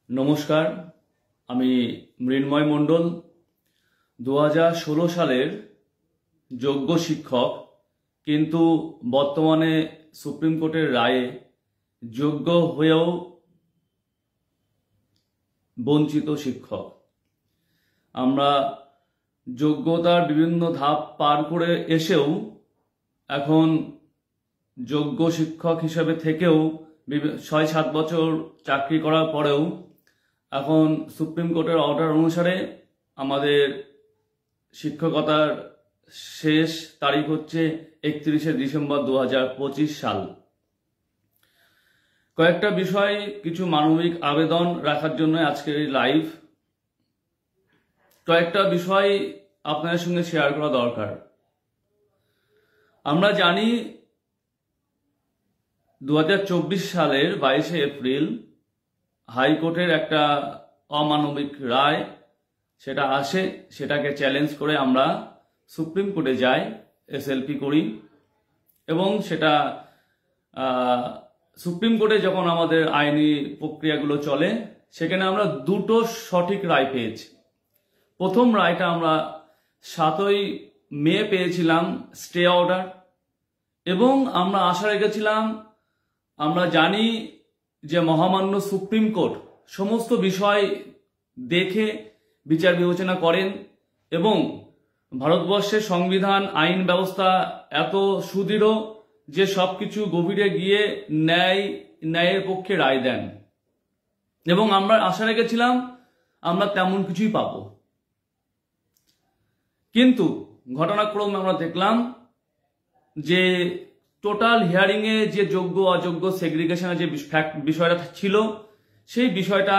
नमस्कार আমি মৃন্ময় মণ্ডল 2016 সালের যোগ্য শিক্ষক কিন্তু বর্তমানে সুপ্রিম কোর্টের রায়ে যোগ্য হয়েও বঞ্চিত শিক্ষক। আমরা যোগ্যতার বিভিন্ন ধাপ পার করে এসেও এখন যোগ্য শিক্ষক হিসেবে থেকেও 6-7 বছর চাকরি করার পরেও এখন সুপ্রিম কোর্টের অর্ডার অনুসারে আমাদের শিক্ষকতার শেষ তারিখ হচ্ছে 31শে ডিসেম্বর 2025 সাল। কয়েকটা বিষয় কিছু মানবিক আবেদন রাখার জন্য আজকের এই লাইভ। কয়েকটা বিষয় আপনাদের সঙ্গে শেয়ার করা দরকার। আমরা জানি 2024 সালের 22শে এপ্রিল হাইকোর্টের একটা অমানবিক রায় সেটা আসে, সেটাকে চ্যালেঞ্জ করে আমরা সুপ্রিম কোর্টে যাই, এসএলপি করি এবং সেটা সুপ্রিম কোর্টে যখন আমাদের আইনি প্রক্রিয়াগুলো চলে সেখানে আমরা দুটো সঠিক রায় পেয়েছি। প্রথম রায়টা আমরা 7ই মে পেয়েছিলাম স্টে অর্ডার, এবং আমরা আশা রেখেছিলাম, আমরা জানি যে মহামান্য সুপ্রিম কোর্ট সমস্ত বিষয় দেখে বিচার বিবেচনা করেন এবং ভারতবর্ষের সংবিধান আইন ব্যবস্থা এত সুদৃঢ় যে সবকিছু গভীরে গিয়ে ন্যায়ের পক্ষে রায় দেন, এবং আমরা আশা রেখেছিলাম আমরা তেমন কিছুই পাব। কিন্তু ঘটনাক্রমে আমরা দেখলাম যে টোটাল হিয়ারিং এ যে যোগ্য অযোগ্য সেগ্রিগেশনের যে বিষয়টা ছিল সেই বিষয়টা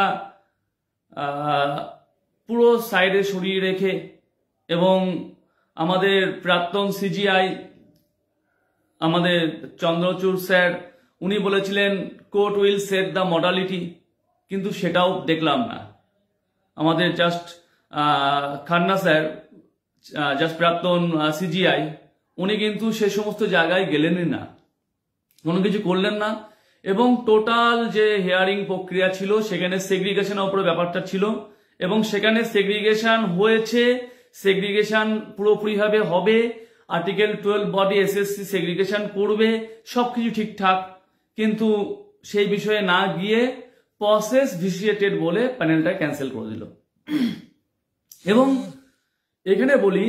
পুরো সাইডে সরিয়ে রেখে, এবং আমাদের প্রাক্তন সিজিআই আমাদের চন্দ্রচূড় স্যার উনি বলেছিলেন court will set the modality, কিন্তু সেটাও দেখলাম না। আমাদের জাস্ট খান্না স্যার জাস্ট প্রাক্তন সিজিআই উনি কিন্তু সে সমস্ত জায়গায় গেলেনই না, কোনো কিছু করলেন না, এবং টোটাল যে হিয়ারিং প্রক্রিয়া ছিল সেখানে সেগ্রিগেশনের উপরে ব্যাপারটা ছিল, এবং সেখানে সেগ্রিগেশন হয়েছে, সেগ্রিগেশন পুরোপুরিভাবে হবে, আর্টিকেল 12 বডি এসএসসি সেগ্রিগেশন করবে, সবকিছু ঠিকঠাক, কিন্তু সেই বিষয়ে না গিয়ে প্রসেস ভিসিয়েটেড বলে প্যানেলটা ক্যান্সেল করে দিল। এবং এখানে বলি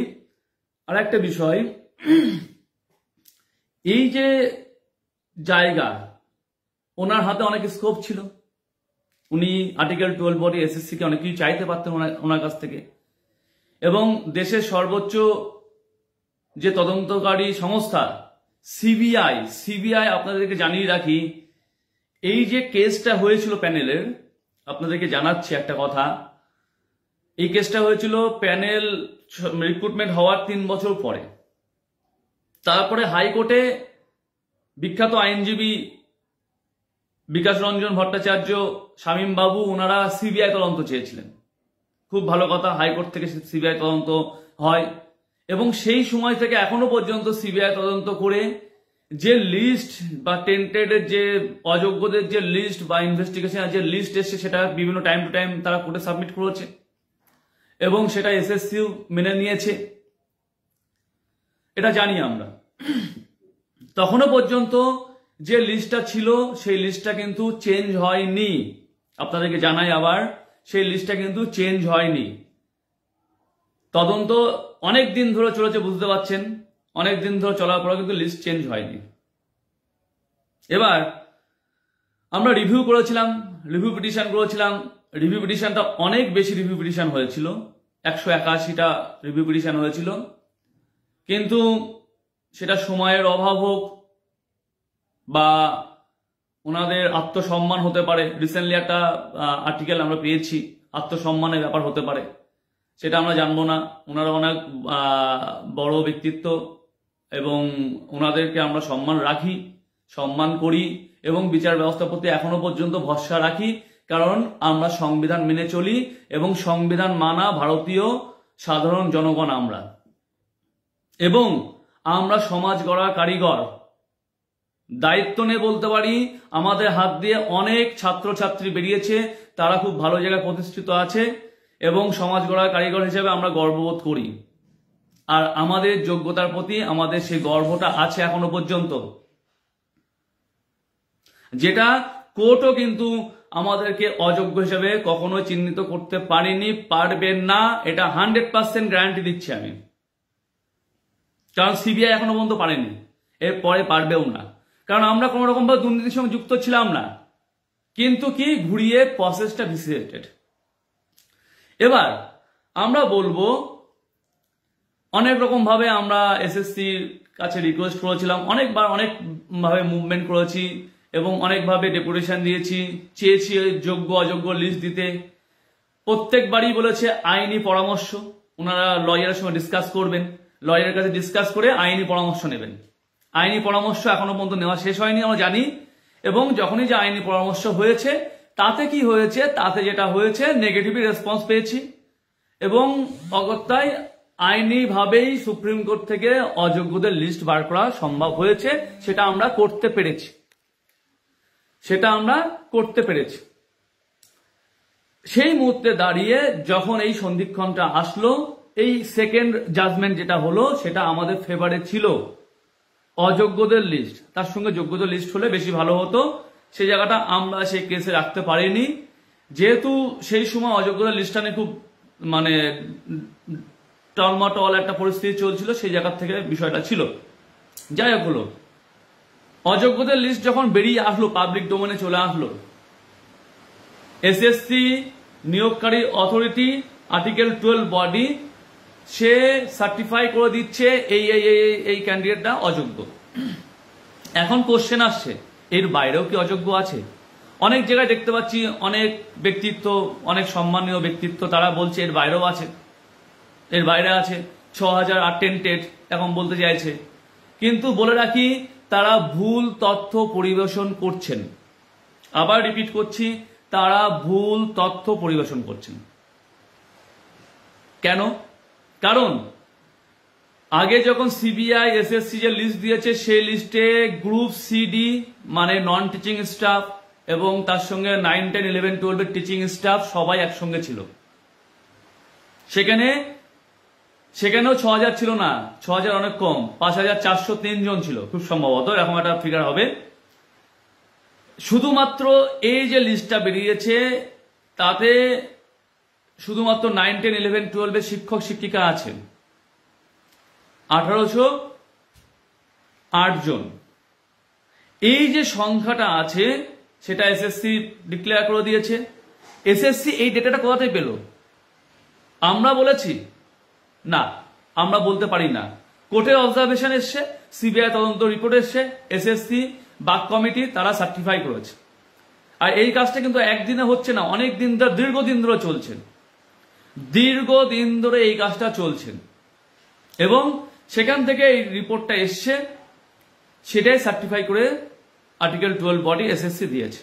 আর একটা বিষয়, এই যে জায়গা ওনার হাতে অনেক স্কোপ ছিল, উনি আর্টিকেল 12 বডি এসএসসি কে অনেক কিছু চাইতে পারতেন ওনার কাছ থেকে, এবং দেশের সর্বোচ্চ যে তদন্তকারী সংস্থা সিবিআই আপনাদেরকে জানিয়ে রাখি, এই যে কেসটা হয়েছিল প্যানেলের, আপনাদেরকে জানাচ্ছি একটা কথা, এই কেসটা হয়েছিল প্যানেল রিক্রুটমেন্ট হওয়ার 3 বছর পরে। তারপরে হাইকোর্টে বিখ্যাত আইনজীবী বিকাশ রঞ্জন ভট্টাচার্য, শামীম বাবু, ওনারা সিবিআই তদন্ত চেয়েছিলেন। খুব ভালো কথা, হাইকোর্ট থেকে সিবিআই তদন্ত হয়, এবং সেই সময় থেকে এখনো পর্যন্ত সিবিআই তদন্ত করে যে লিস্ট বা টেন্টেডের যে অযোগ্যদের যে লিস্ট বা ইনভেস্টিগেশনের যে লিস্ট এসছে সেটা বিভিন্ন টাইম টু টাইম তারা কোর্টে সাবমিট করেছে, এবং সেটা এসএসসিও মেনে নিয়েছে, এটা জানি আমরা। তখনও পর্যন্ত যে লিস্টটা ছিল সেই লিস্টটা কিন্তু চেঞ্জ হয়নি, আপনাদেরকে জানাই আবার, সেই লিস্টটা কিন্তু চেঞ্জ হয়নি। তদন্ত অনেক দিন ধরে চলেছে, বুঝতে পারছেন, অনেক দিন ধরে চলার পরে কিন্তু লিস্ট চেঞ্জ হয়নি। এবার আমরা রিভিউ করেছিলাম, রিভিউ পিটিশন করেছিলাম, রিভিউ পিটিশনটা অনেক বেশি রিভিউ পিটিশন হয়েছিল, 181টা রিভিউ পিটিশন হয়েছিল, কিন্তু সেটা সময়ের অভাব হোক বা ওনাদের আত্মসম্মান হতে পারে, রিসেন্টলি একটা আর্টিকেল আমরা পেয়েছি, আত্মসম্মানের ব্যাপার হতে পারে, সেটা আমরা জানবো না। ওনারা অনেক বড় ব্যক্তিত্ব এবং ওনাদেরকে আমরা সম্মান রাখি, সম্মান করি, এবং বিচার ব্যবস্থার প্রতি এখনো পর্যন্ত ভরসা রাখি, কারণ আমরা সংবিধান মেনে চলি এবং সংবিধান মানা ভারতীয় সাধারণ জনগণ আমরা, এবং আমরা সমাজ গড়ার কারিগর। দায়িত্ব নিয়ে বলতে পারি আমাদের হাত দিয়ে অনেক ছাত্রছাত্রী বেরিয়েছে, তারা খুব ভালো জায়গায় প্রতিষ্ঠিত আছে এবং সমাজ গড়ার কারিগর হিসেবে আমরা গর্ববোধ করি। আর আমাদের যোগ্যতার প্রতি আমাদের সেই গর্বটা আছে এখনো পর্যন্ত, যেটা কোর্টও কিন্তু আমাদেরকে অযোগ্য হিসেবে কখনো চিহ্নিত করতে পারেনি, পারবেন না, এটা 100% গ্যারান্টি দিচ্ছি আমি। কারণ সিবিআই এখনো পর্যন্ত পারেনি, এরপরে পারবেও না, কারণ আমরা কোন রকম ভাবে দুর্নীতির সঙ্গে যুক্ত ছিলাম না, কিন্তু কি ঘুরিয়ে প্রসেসটা ভিসিলেটেড। এবার আমরা বলবো অনেক রকম ভাবে আমরা এসএসসির কাছে রিকোয়েস্ট করেছিলাম, অনেকবার অনেক ভাবে মুভমেন্ট করেছি এবং অনেকভাবে ডেপুটেশন দিয়েছি, চেয়েছি যোগ্য অযোগ্য লিস্ট দিতে। প্রত্যেকবারই বলেছে আইনি পরামর্শ, ওনারা লয়ারের সঙ্গে ডিসকাস করবেন, লয়ারের কাছে ডিসকাস করে আইনি পরামর্শ নেবেন। আইনি পরামর্শ এখনো পর্যন্ত নেওয়া শেষ হয়নি আমরা জানি, এবং যখনই যে আইনি পরামর্শ হয়েছে তাতে কি হয়েছে, তাতে যেটা হয়েছে নেগেটিভ রেসপন্স পেয়েছি এবং অগত্যায় আইনিভাবেই সুপ্রিম কোর্ট থেকে অযোগ্যদের লিস্ট বার করা সম্ভব হয়েছে, সেটা আমরা করতে পেরেছি। সেই মুহূর্তে দাঁড়িয়ে যখন এই সন্ধিক্ষণটা আসলো, এই সেকেন্ড জাজমেন্ট যেটা হলো সেটা আমাদের ফেভারে ছিল। অযোগ্যদের লিস্ট তার সঙ্গে যোগ্যদের লিস্ট হলে বেশি ভালো হতো, সেই জায়গাটা আমরা সেই কেসে রাখতে পারিনি, যেহেতু সেই সময় অযোগ্যদের লিস্টটা নিয়ে খুব মানে টলমটল একটা পরিস্থিতি চলছিল, সেই জায়গা থেকে বিষয়টা ছিল। যাই হোক হলো, অযোগ্যদের লিস্ট যখন বেরিয়ে আসলো, পাবলিক ডোমেনে চলে আসলো, এসএসসি নিয়োগকারী অথরিটি আর্টিকেল 12 বডি সে সার্টিফাই করে দিচ্ছে এই ক্যান্ডিডেটটা অযোগ্য। এখন কোশ্চেন আসছে, এর বাইরেও কি অযোগ্য আছে? অনেক জায়গায় দেখতে পাচ্ছি অনেক ব্যক্তিত্ব, অনেক সম্মানীয় ব্যক্তিত্ব তারা বলছে এর বাইরেও আছে, এর বাইরে আছে, 6000 অ্যাটেন্টেড এখন বলতে চাইছে। কিন্তু বলে রাখি, তারা ভুল তথ্য পরিবেশন করছেন। আবার রিপিট করছি, তারা ভুল তথ্য পরিবেশন করছেন। কেন? কারণ আগে যখন সিবিআই এসএসসি যে লিস্ট দিয়েছে, সেই লিস্টে গ্রুপ সিডি মানে নন টিচিং স্টাফ এবং তার সঙ্গে 9, 10, 11, 12 এর টিচিং স্টাফ সবাই একসঙ্গে ছিল। সেখানেও 6000 ছিল না, 6000 অনেক কম, 5403 জন ছিল খুব সম্ভবত, এরকম একটা ফিগার হবে। শুধুমাত্র এই যে লিস্টটা বেরিয়েছে তাতে শুধুমাত্র 9, 10, 11, 12 এর শিক্ষক শিক্ষিকা আছেন 1808 জন। এই যে সংখ্যাটা আছে সেটা এসএসসি ডিক্লেয়ার করে দিয়েছে। এসএসসি এই ডেটাটা কোথা থেকে পেল? আমরা বলেছি না, আমরা বলতে পারি না। কোর্টের অবজারভেশন এসছে, সিবিআই তদন্ত রিপোর্ট এসছে, এসএসসি বাক কমিটি তারা সার্টিফাই করেছে। আর এই কাজটা কিন্তু একদিনে হচ্ছে না, অনেক দিন ধরে, দীর্ঘদিন ধরে চলছে, দীর্ঘদিন ধরে এই কাজটা চলছে এবং সেখান থেকে এই রিপোর্টটা এসছে, সেটাই সার্টিফাই করে আর্টিকেল 12 বডি এসএসসি দিয়েছে।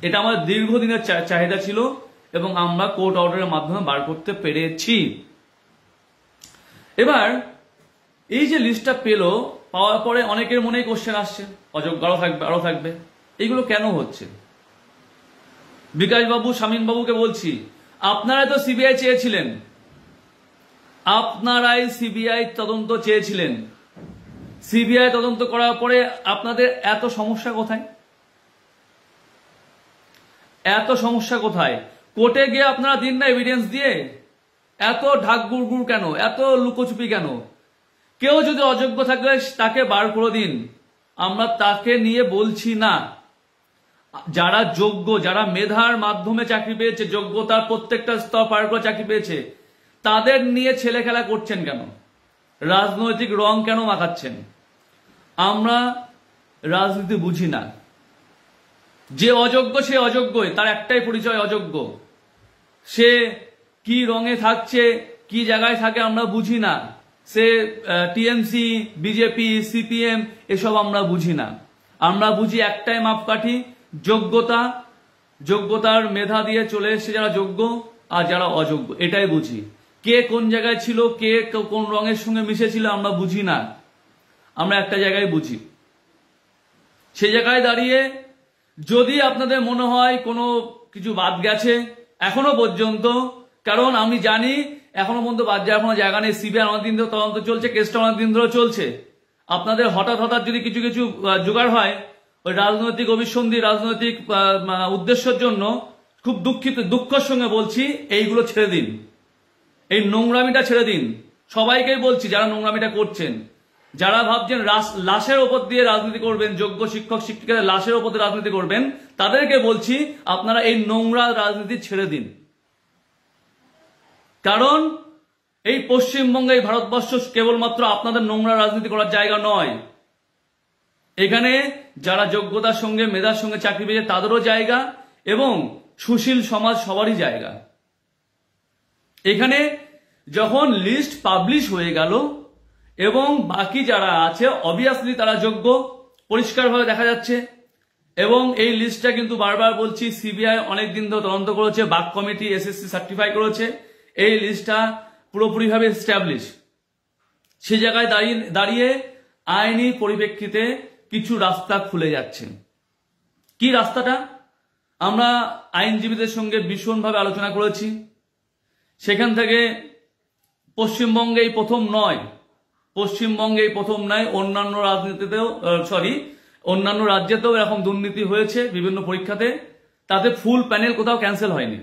এটা আমাদের দীর্ঘদিনের চাহিদা ছিল এবং আমরা কোর্ট অর্ডারের মাধ্যমে বার করতে পেরেছি। এবার এই যে লিস্টটা পেলো, পাওয়ার পরে অনেকের মনেই কোশ্চেন আসছে, অযোগ্য আরো থাকবে, এইগুলো কেন হচ্ছে? বিকাশ বাবু, শামীম বাবুকে বলছি, আপনারাই তো সিবিআই চেয়েছিলেন, আপনারাই সিবিআই তদন্ত চেয়েছিলেন। সিবিআই তদন্ত করার পরে আপনাদের এত সমস্যা কোথায়? এত সমস্যা কোথায়? কোর্টে গিয়ে আপনারা দিন না এভিডেন্স দিয়ে, এত ঢাক গুড় কেন, এত লুকোচুপি কেন? কেউ যদি অযোগ্য থাকে তাকে বার করে দিন, আমরা তাকে নিয়ে বলছি না। যারা যোগ্য, যারা মেধার মাধ্যমে চাকরি পেয়েছে, যোগ্যতার প্রত্যেকটা স্তর পার করে চাকরি পেয়েছে, তাদের নিয়ে ছেলে খেলা করছেন কেন? রাজনৈতিক রং কেন মাখাচ্ছেন? আমরা রাজনীতি বুঝি না। যে অযোগ্য সে অযোগ্যই, তার একটাই পরিচয় অযোগ্য। সে কি রঙে থাকছে, কি জায়গায় থাকে আমরা বুঝি না। সে টিএমসি, বিজেপি, সিপিএম এসব আমরা বুঝি না। আমরা বুঝি একটাই মাপকাঠি, যোগ্যতা। যোগ্যতার মেধা দিয়ে চলে এসছে যারা যোগ্য আর যারা অযোগ্য, এটাই বুঝি। কে কোন জায়গায় ছিল, কে কোন রঙের সঙ্গে মিশেছিল আমরা বুঝি না, আমরা একটা জায়গায় বুঝি, সেই জায়গায় দাঁড়িয়ে যদি আপনাদের মনে হয় কোনো কিছু বাদ গেছে এখনো পর্যন্ত, কারণ আমি জানি এখনো পর্যন্ত বাদ যাওয়ার কোনো জায়গা নেই, সিবিআই অনেকদিন ধরে তদন্ত চলছে, কেসটা অনেকদিন ধরে চলছে। আপনাদের হঠাৎ হঠাৎ যদি কিছু কিছু জোগাড় হয় ওই রাজনৈতিক অভিসন্ধি, রাজনৈতিক উদ্দেশ্যের জন্য, খুব দুঃখের সঙ্গে বলছি, এইগুলো ছেড়ে দিন, এই নোংরামিটা ছেড়ে দিন। সবাইকেই বলছি যারা নোংরামিটা করছেন, যারা ভাবছেন লাশের ওপর দিয়ে রাজনীতি করবেন, যোগ্য শিক্ষক শিক্ষিকাদের লাশের ওপর দিয়ে রাজনীতি করবেন, তাদেরকে বলছি আপনারা এই নোংরা রাজনীতি ছেড়ে দিন। কারণ এই পশ্চিমবঙ্গে, এই ভারতবর্ষ কেবলমাত্র আপনাদের নোংরা রাজনীতি করার জায়গা নয়। এখানে যারা যোগ্যতার সঙ্গে, মেধার সঙ্গে চাকরি পেয়েছে তাদেরও জায়গা, এবং সুশীল সমাজ সবারই জায়গা। এখানে যখন লিস্ট পাবলিশ হয়ে গেল এবং বাকি যারা আছে অবভিয়াসলি তারা যোগ্য, পরিষ্কারভাবে দেখা যাচ্ছে। এবং এই লিস্টটা কিন্তু বারবার বলছি, সিবিআই অনেকদিন ধরে তদন্ত করেছে, বাক কমিটি এসএসসি সার্টিফাই করেছে, এই লিস্টটা পুরোপুরিভাবে এস্টাবলিশ। সে জায়গায় দাঁড়িয়ে আইনি পরিপ্রেক্ষিতে কিছু রাস্তা খুলে যাচ্ছে। কি রাস্তাটা? আমরা আইনজীবীদের সঙ্গে ভীষণভাবে আলোচনা করেছি। সেখান থেকে পশ্চিমবঙ্গে এই প্রথম নয়, অন্যান্য রাজনীতিতেও অন্যান্য রাজ্যেতেও এরকম দুর্নীতি হয়েছে বিভিন্ন পরীক্ষাতে, তাতে ফুল প্যানেল কোথাও ক্যান্সেল হয়নি।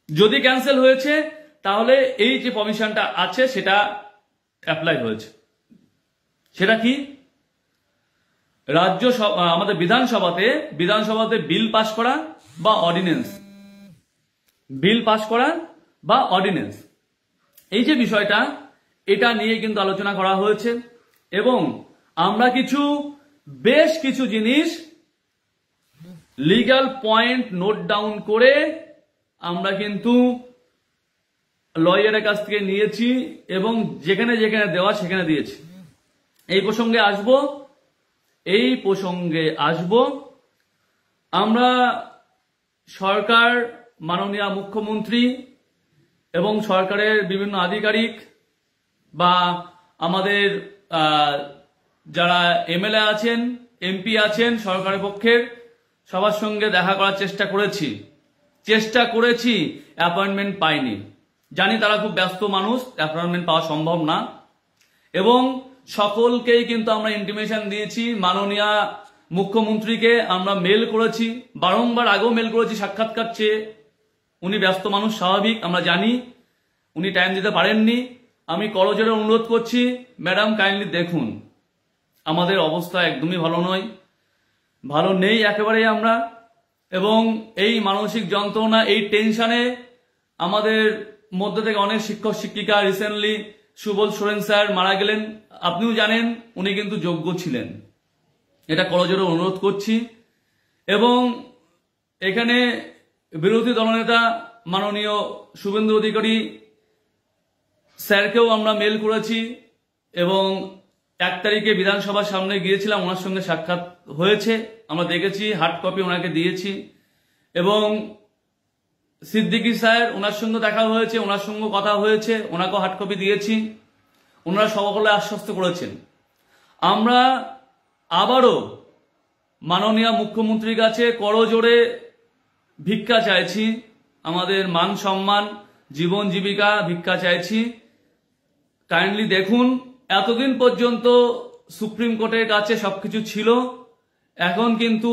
যদি ক্যান্সেল হয়েছে তাহলে এই যে প্রভিশনটা আছে সেটা অ্যাপ্লাই হয়েছে। সেটা কি? আমাদের বিধানসভাতে বিল পাস করা বা অর্ডিন্যান্স, এই যে বিষয়টা, এটা নিয়ে কিন্তু আলোচনা করা হয়েছে। এবং আমরা বেশ কিছু জিনিস লিগ্যাল পয়েন্ট নোট ডাউন করে আমরা কিন্তু লয়ারের কাছ থেকে নিয়েছি এবং যেখানে যেখানে দেওয়া সেখানে দিয়েছি। এই প্রসঙ্গে আসব। আমরা সরকার, মাননীয় মুখ্যমন্ত্রী এবং সরকারের বিভিন্ন আধিকারিক বা আমাদের যারা এমএলএ আছেন, এমপি আছেন সরকারের পক্ষের, সবার সঙ্গে দেখা করার চেষ্টা করেছি, অ্যাপয়েন্টমেন্ট পাইনি। জানি তারা খুব ব্যস্ত মানুষ, অ্যাপয়েন্টমেন্ট পাওয়া সম্ভব না। এবং সকলকেই কিন্তু আমরা ইন্টিমেশন দিয়েছি, মাননীয় মুখ্যমন্ত্রীকে আমরা মেল করেছি, বারংবার আগেও মেল করেছি সাক্ষাৎকার চেয়ে। উনি ব্যস্ত মানুষ, স্বাভাবিক, আমরা জানি উনি টাইম দিতে পারেননি। আমি করজোড়ে অনুরোধ করছি, ম্যাডাম কাইন্ডলি দেখুন, আমাদের অবস্থা একদমই ভালো নেই একেবারেই আমরা। এবং এই মানসিক যন্ত্রণা, এই টেনশনে আমাদের মধ্যে থেকে অনেক শিক্ষক শিক্ষিকা, রিসেন্টলি সুবোধ সোরেন স্যার মারা গেলেন, আপনিও জানেন, উনি কিন্তু যোগ্য ছিলেন। এটা করজোড়ে অনুরোধ করছি। এবং এখানে বিরোধী দলনেতা মাননীয় শুভেন্দু অধিকারী স্যারকেও আমরা মেল করেছি এবং 1 তারিখে বিধানসভার সামনে গিয়েছিলাম, ওনার সঙ্গে সাক্ষাৎ হয়েছে, আমরা দেখেছি, হার্ড কপি ওনাকে দিয়েছি। এবং সিদ্দিকী স্যার, ওনার সঙ্গে দেখা হয়েছে, ওনার সঙ্গে কথা হয়েছে, ওনাকেও হার্ড কপি দিয়েছি। ওনারা সকলে আশ্বস্ত করেছেন। আমরা আবারও মাননীয় মুখ্যমন্ত্রীর কাছে করজোড়ে ভিক্ষা চাইছি, আমাদের মান সম্মান, জীবন জীবিকা ভিক্ষা চাইছি। কাইন্ডলি দেখুন, এতদিন পর্যন্ত সুপ্রিম কোর্টের কাছে সবকিছু ছিল, এখন কিন্তু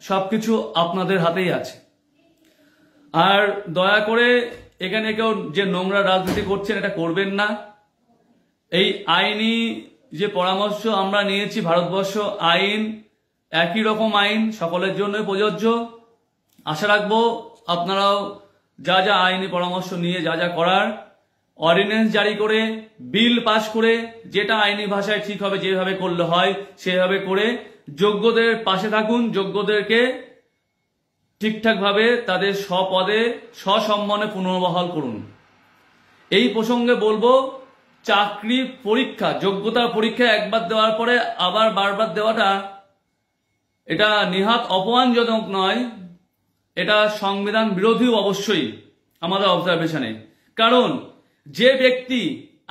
সবকিছু আপনাদের হাতেই আছে। আর দয়া করে এখানে কেউ যে নোংরা রাজনীতি করছেন এটা করবেন না। এই আইনি যে পরামর্শ আমরা নিয়েছি, ভারতবর্ষ আইন একই রকম আইন, সকলের জন্য প্রযোজ্য। আশা রাখবো আপনারাও যা যা আইনি পরামর্শ নিয়ে যা করার, অর্ডিন্যান্স জারি করে, বিল পাশ করে, যেটা আইনি ভাষায় ঠিক হবে, যেভাবে করলে হয় সেভাবে করে যোগ্যদের পাশে থাকুন, যোগ্যদেরকে ঠিকঠাকভাবে তাদের স্বপদে সসম্মানে পুনর্বহাল করুন। এই প্রসঙ্গে বলবো, চাকরি পরীক্ষা, যোগ্যতা পরীক্ষা একবার দেওয়ার পরে আবার বারবার দেওয়াটা, এটা নিহাত অপমানজনক নয়, এটা সংবিধান বিরোধী অবশ্যই আমাদের অবজারভেশনে। কারণ যে ব্যক্তি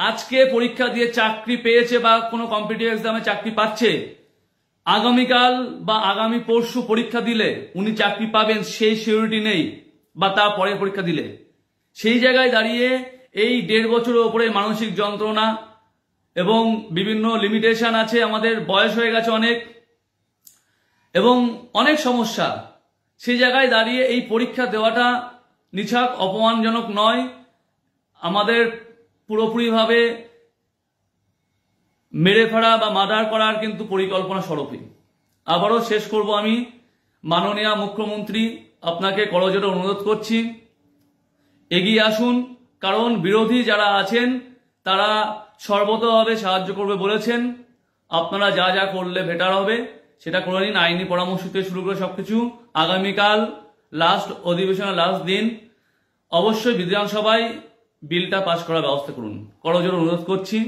আজকে পরীক্ষা দিয়ে চাকরি পেয়েছে বা কোনো কম্পিটিটিভ এক্সামে চাকরি পাচ্ছে, আগামীকাল বা আগামী পরশু পরীক্ষা দিলে উনি চাকরি পাবেন সেই সিউরিটি নেই, বা তার পরে পরীক্ষা দিলে। সেই জায়গায় দাঁড়িয়ে এই 1.5 বছরের ওপরে মানসিক যন্ত্রণা এবং বিভিন্ন লিমিটেশন আছে, আমাদের বয়স হয়ে গেছে অনেক এবং অনেক সমস্যা, সেই জায়গায় দাঁড়িয়ে এই পরীক্ষা দেওয়াটা নিছক অপমানজনক নয়, আমাদের পুরোপুরিভাবে মেরে ফেলা বা মার্ডার করার কিন্তু পরিকল্পনা স্বরূপই। আবারও শেষ করব আমি, মাননীয় মুখ্যমন্ত্রী আপনাকে করজোড়ে অনুরোধ করছি, এগিয়ে আসুন, কারণ বিরোধী যারা আছেন তারা সর্বতভাবে সাহায্য করবে বলেছেন। আপনারা যা যা করলে বেটার হবে সেটা করে নিন, আইনি পরামর্শ থেকে শুরু করে সবকিছু। আগামীকাল লাস্ট অধিবেশনের লাস্ট দিন, অবশ্যই বিধানসভায় বিলটা পাস করার ব্যবস্থা করুন, করজোড়ে অনুরোধ করছি।